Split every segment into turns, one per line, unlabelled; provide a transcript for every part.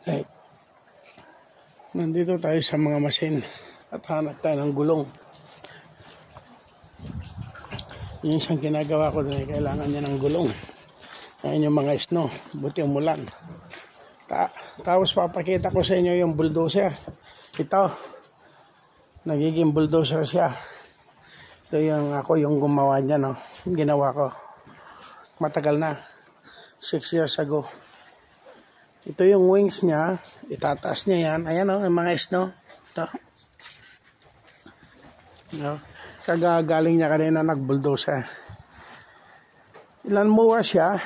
Okay. Nandito tayo sa mga machine at hanap tayo ng gulong. Yung isang ginagawa ko din, kailangan niya ng gulong. Ayun yung mga snow, buti umulan. Tapos papakita ko sa inyo yung bulldozer. Ito, nagiging bulldozer siya. Ito yung ako yung gumawa niya, no? Ginawa ko. Matagal na. 6 years ago. Ito yung wings niya. Itataas niya yan. Ayan o, yung mga snow. Ito. No? Kagagaling niya kanina nag-bulldozer. Ilan mower siya.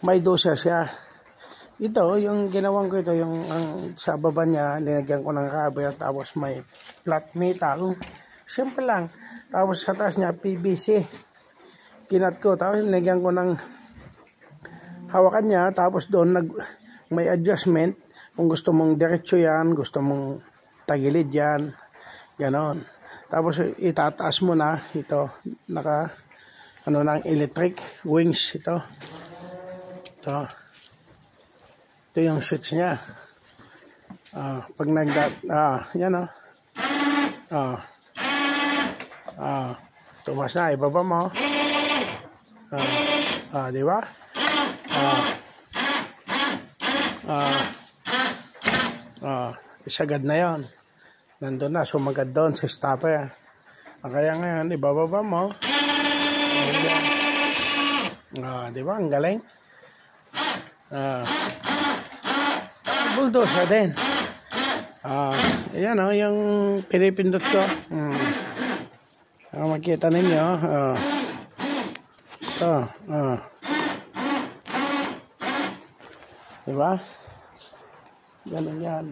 May doser siya. Ito, yung ginawan ko ito, yung sa baba niya, linagyan ko ng rubber, tapos may flat metal. Simple lang. Tapos sa taas niya, PVC. Kinat ko, tapos linagyan ko ng hawakan niya, tapos doon may adjustment. Kung gusto mong diretso yan, gusto mong tagilid yan, ganon. Tapos itataas mo na, ito, ng electric wings, ito. Ito yung switch niya. Pag yan o. Tumas na, ibaba mo. Di ba? Isagad na yon. Nandun na, sumagad doon sa stopper. Kaya ngayon, ibababa mo. Di ba? Ang galing. Bulldozer din. Ayan o, yung pinipindot ko. Makita ninyo. Ito. Diba? Ganun yan.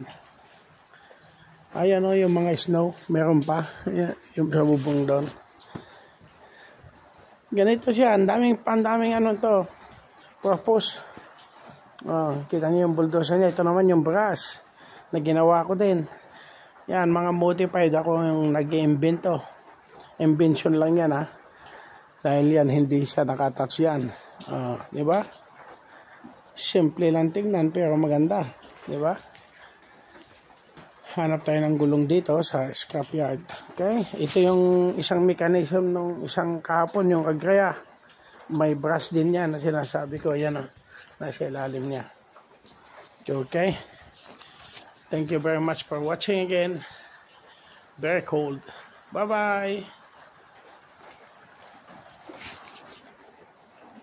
Ayan o, yung mga snow. Meron pa. Ayan, yung sa bubong doon. Ganito siya. Ang daming ano to. Purpose. Kita niyo yung bulldozer niya. Ito naman yung brush na ginawa ko din. Yan, mga modified ako yung nag-invento. Invention lang yan, ha. Dahil yan, hindi siya nakatouch yan. Di ba? Simple lang tingnan, pero maganda. Di ba? Hanap tayo ng gulong dito sa scrapyard. Okay? Ito yung isang mechanism ng isang kahapon, yung Agrea. May brush din yan na sinasabi ko. Yan, nasa ilalim niya. Okay? Thank you very much for watching again. Very cold. Bye-bye.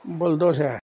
Bulldozer.